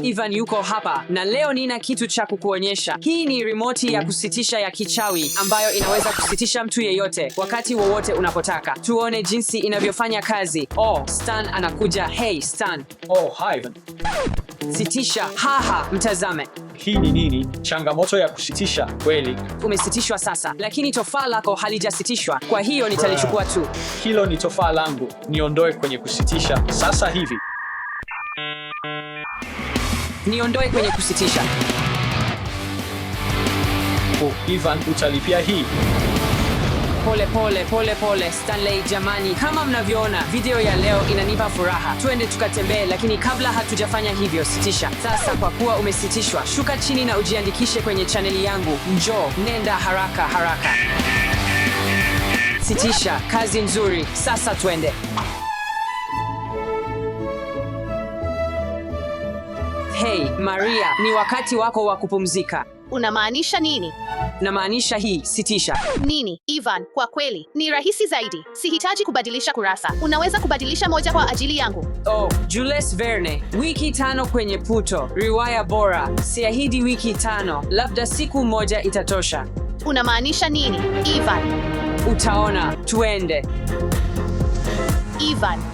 Ivan yuko hapa na leo nina kitu cha kukuonyesha. Hii ni remote ya kusitisha ya kichawi ambayo inaweza kusitisha mtu yeyote wakati wowote unapotaka. Tuone jinsi inavyofanya kazi. Oh, Stan anakuja. Hey Stan. Oh, hi Ivan. Sitisha. Haha, mtazame. Hii ni nini? Changamoto ya kusitisha kweli. Umesitishwa sasa, lakini tofaa lako halijasitishwa. Kwa hiyo nitalichukua tu. Hilo ni tofaa langu. Niondoe kwenye kusitisha sasa hivi. Niondoe kwenye kusitisha. Oh, Ivan, utalipia hii. Pole Stanley jamani, kama mnavyoona video ya leo inanipa furaha. Twende tukatembee, lakini kabla hatujafanya hivyo, sitisha. Sasa kwa kuwa umesitishwa, shuka chini na ujiandikishe kwenye chaneli yangu. Njoo, nenda haraka. Sitisha, kazi nzuri. Sasa twende. Hey, Maria, ni wakati wako wa kupumzika. Unamaanisha nini? Namaanisha hii, sitisha. Nini? Ivan, kwa kweli, ni rahisi zaidi. Sihitaji kubadilisha kurasa. Unaweza kubadilisha moja kwa ajili yangu. Oh, Jules Verne, wiki 5 kwenye puto. Riwaya bora. Siahidi wiki 5, labda siku moja itatosha. Unamaanisha nini, Ivan? Utaona, tuende.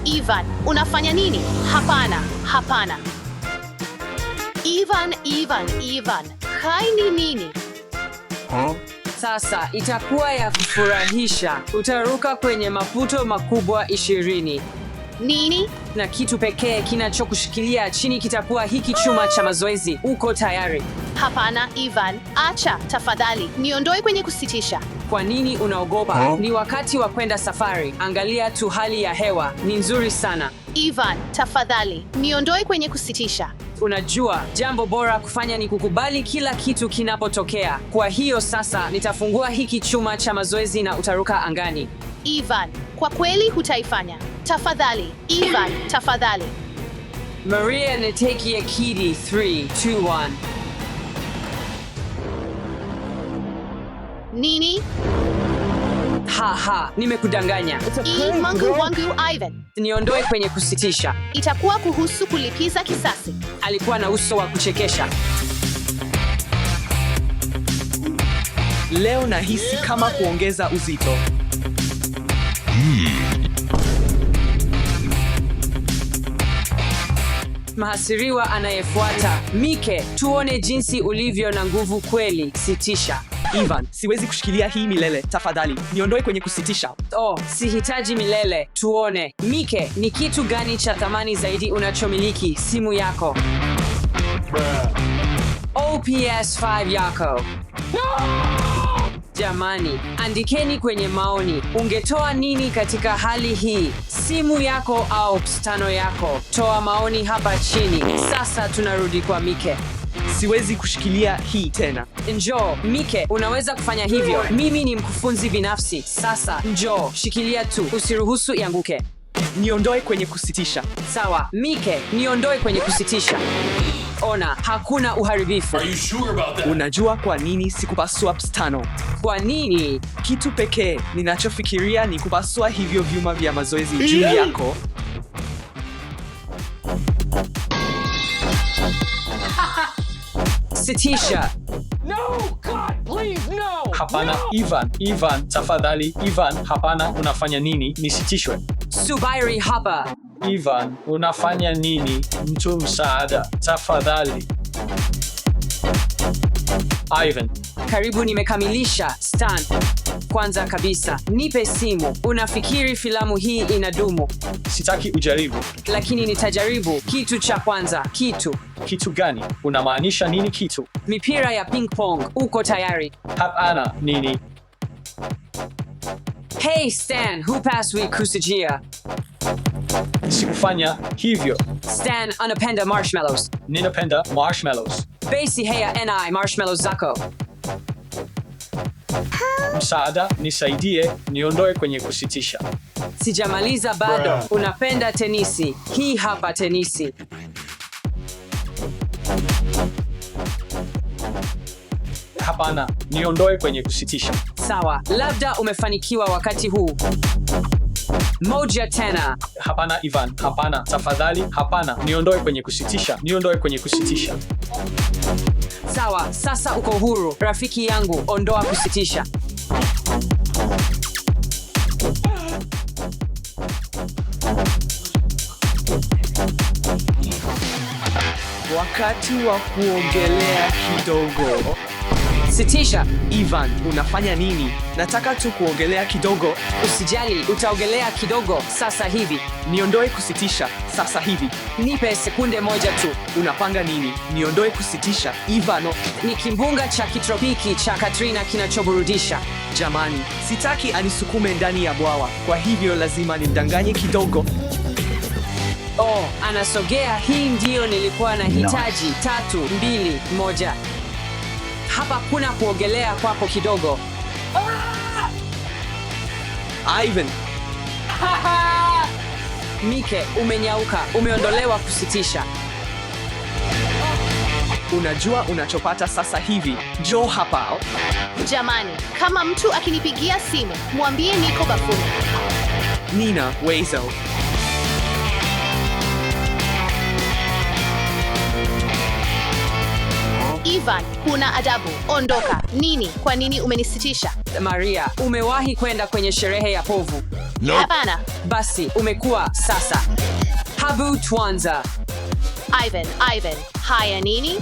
Ivan, unafanya nini? Hapana. Ivan, hai ni nini? Sasa itakuwa ya kufurahisha. Utaruka kwenye maputo makubwa 20. Nini? Na kitu pekee kinachokushikilia chini kitakuwa hiki chuma cha mazoezi. Uko tayari? Hapana, Ivan. Acha, tafadhali. Niondoe kwenye kusitisha. Kwa nini unaogopa? Ni wakati wa kwenda safari. Angalia tu, hali ya hewa ni nzuri sana. Ivan, tafadhali. Niondoe kwenye kusitisha. Unajua, jambo bora kufanya ni kukubali kila kitu kinapotokea. Kwa hiyo sasa nitafungua hiki chuma cha mazoezi na utaruka angani. Ivan, kwa kweli hutaifanya. Tafadhali, Ivan, tafadhali. Maria, nitekie kidi. 3, 2, 1. Nini? Haha, nimekudanganya. Mungu wangu, Ivan. Niondoe kwenye kusitisha. Itakuwa kuhusu kulipiza kisasi. Alikuwa na uso wa kuchekesha. Leo nahisi kama kuongeza uzito. Mhasiriwa anayefuata. Mike, tuone jinsi ulivyo na nguvu kweli. Sitisha. Ivan, siwezi kushikilia hii milele. Tafadhali, niondoe kwenye kusitisha. Oh, sihitaji milele. Tuone. Mike, ni kitu gani cha thamani zaidi unachomiliki? Simu yako. PS5 yako. Jamani, andikeni kwenye maoni. Ungetoa nini katika hali hii? Simu yako au stano yako? Toa maoni hapa chini. Sasa tunarudi kwa Mike. Siwezi kushikilia hii tena. Njoo, Mike, unaweza kufanya hivyo. Mimi ni mkufunzi binafsi. Sasa, njoo, shikilia tu. Usiruhusu ianguke. Niondoe kwenye kusitisha. Sawa, Mike, niondoe kwenye kusitisha. Ona, hakuna uharibifu. Unajua kwa nini sikupasua stano? Kwa nini? Kitu pekee ninachofikiria ni kupasua hivyo vyuma vya mazoezi juu yako. Sitisha. No, God, please, no. Hapana, Ivan, tafadhali. Ivan, hapana, unafanya nini? Nisitishwe. Subiri hapa. Ivan, unafanya nini? Mtu msaada, tafadhali. Ivan. Karibu, nimekamilisha. Stan, kwanza kabisa, nipe simu. Unafikiri filamu hii inadumu? Sitaki ujaribu. Lakini nitajaribu. Kitu cha kwanza. Kitu gani? Unamaanisha nini kitu? Mipira ya ping pong. Uko tayari? Hapana, nini? Hey Stan, hupaswi kusijia. Sikufanya hivyo. Stan anapenda marshmallows. Ninapenda marshmallows. Basi haya ni marshmallows zako. Msaada, nisaidie, niondoe kwenye kusitisha. Sijamaliza bado. Unapenda tenisi. Hii hapa tenisi. Hapana, niondoe kwenye kusitisha. Sawa, labda umefanikiwa wakati huu. Moja tena. Hapana Ivan, hapana. Tafadhali, hapana. Niondoe kwenye kusitisha. Niondoe kwenye kusitisha. Sawa, sasa uko huru. Rafiki yangu, ondoa kusitisha. Wakati wa kuogelea kidogo. Sitisha. Ivan, unafanya nini? Nataka tu kuogelea kidogo. Usijali, utaogelea kidogo sasa hivi. Niondoe kusitisha sasa hivi. Nipe sekunde moja tu. Unapanga nini? Niondoe kusitisha. Ivano, Ni kimbunga cha kitropiki cha Katrina kinachoburudisha. jamani, sitaki anisukume ndani ya bwawa. Kwa hivyo lazima nimdanganye kidogo. Oh, anasogea. Hii ndiyo nilikuwa nahitaji. 3, 2, 1. Hapa kuna kuogelea kwako kidogo. Ivan, Mike, umenyauka. Umeondolewa kusitisha. unajua unachopata sasa hivi. Njoo hapa. Jamani, kama mtu akinipigia simu, mwambie niko bafuni. Nina Wezo. Ivan, huna adabu. Ondoka. Nini? Kwa nini umenisitisha? Maria, umewahi kwenda kwenye sherehe ya povu? Hapana. Basi, umekuwa sasa. Habu Twanza. Ivan, haya nini?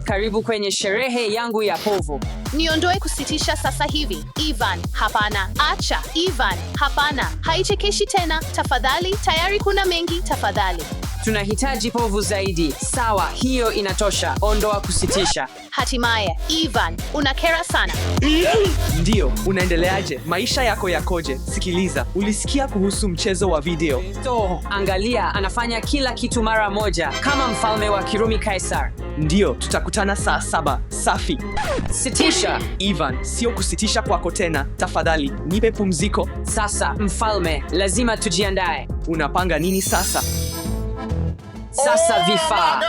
Karibu kwenye sherehe yangu ya povu. Niondoe kusitisha sasa hivi. Ivan, hapana. Acha. Ivan, hapana. Haichekeshi tena. Tafadhali, tayari kuna mengi. Tafadhali. Tunahitaji povu zaidi. Sawa, hiyo inatosha. Ondoa kusitisha. Hatimaye. Ivan, unakera sana. Ndio, unaendeleaje? Maisha yako yakoje? Sikiliza, ulisikia kuhusu mchezo wa video? Angalia, anafanya kila kitu mara moja, kama mfalme wa Kirumi Kaisar. Ndio, tutakutana saa 7. Safi. Sitisha. Ivan, sio kusitisha kwako tena. Tafadhali, nipe pumziko. Sasa, mfalme, lazima tujiandae. Unapanga nini sasa? Sasa vifaa.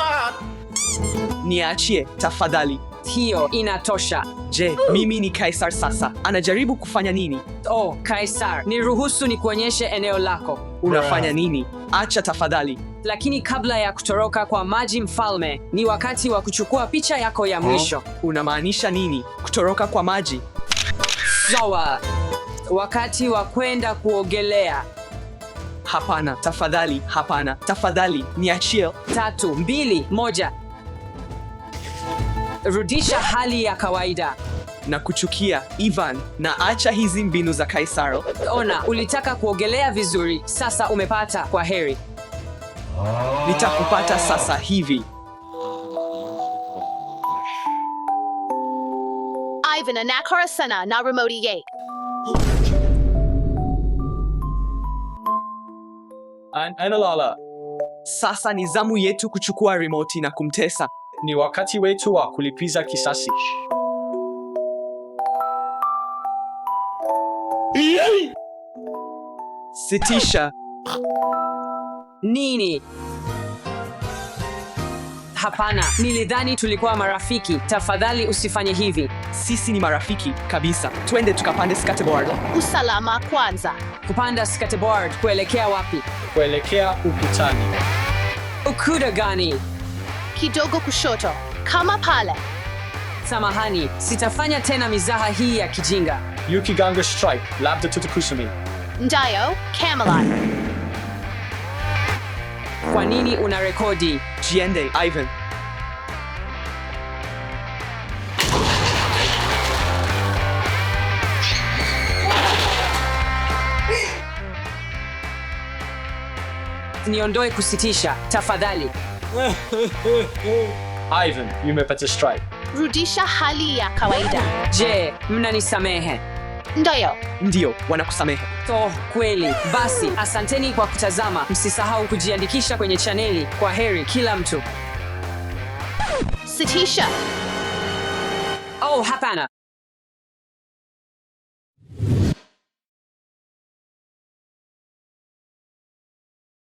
Niachie, tafadhali. Hiyo inatosha. Je, mimi ni Kaisar sasa. Anajaribu kufanya nini? Kaisar, niruhusu nikuonyeshe eneo lako. Unafanya nini? Acha tafadhali. Lakini kabla ya kutoroka kwa maji, mfalme, ni wakati wa kuchukua picha yako ya mwisho. Unamaanisha nini? Kutoroka kwa maji? Sawa. Wakati wa kwenda kuogelea. Hapana, tafadhali. Hapana, tafadhali. Niachie. 3, 2, 1. Rudisha hali ya kawaida. Na kuchukia, Ivan, na acha hizi mbinu za Kaisaro. Ona, ulitaka kuogelea vizuri, sasa umepata. Kwa heri. Nitakupata sasa hivi. Ivan, anakara sana na remote ye. Analala. Sasa ni zamu yetu kuchukua remote na kumtesa. Ni wakati wetu wa kulipiza kisasi. Sitisha. Nini? Hapana, nilidhani tulikuwa marafiki. Tafadhali usifanye hivi. Sisi ni marafiki kabisa. Twende tukapande skateboard. Usalama kwanza. Kupanda skateboard kuelekea wapi? Kuelekea ukutani. Ukuta gani? Kidogo kushoto. Kama pale. Samahani, sitafanya tena mizaha hii ya kijinga. Yukiganga strike, labda tutakusumi. Ndayo, Camelot. Kwa nini una rekodi? Jiende, Ivan. Niondoe kusitisha, tafadhali. Ivan, umepata strike. Rudisha hali ya kawaida. Je, mnanisamehe? Ndayo. Ndio, wanakusamehe. Kweli. Basi, asanteni kwa kutazama. Msisahau kujiandikisha kwenye chaneli. Kwa heri kila mtu. Sitisha. Hapana.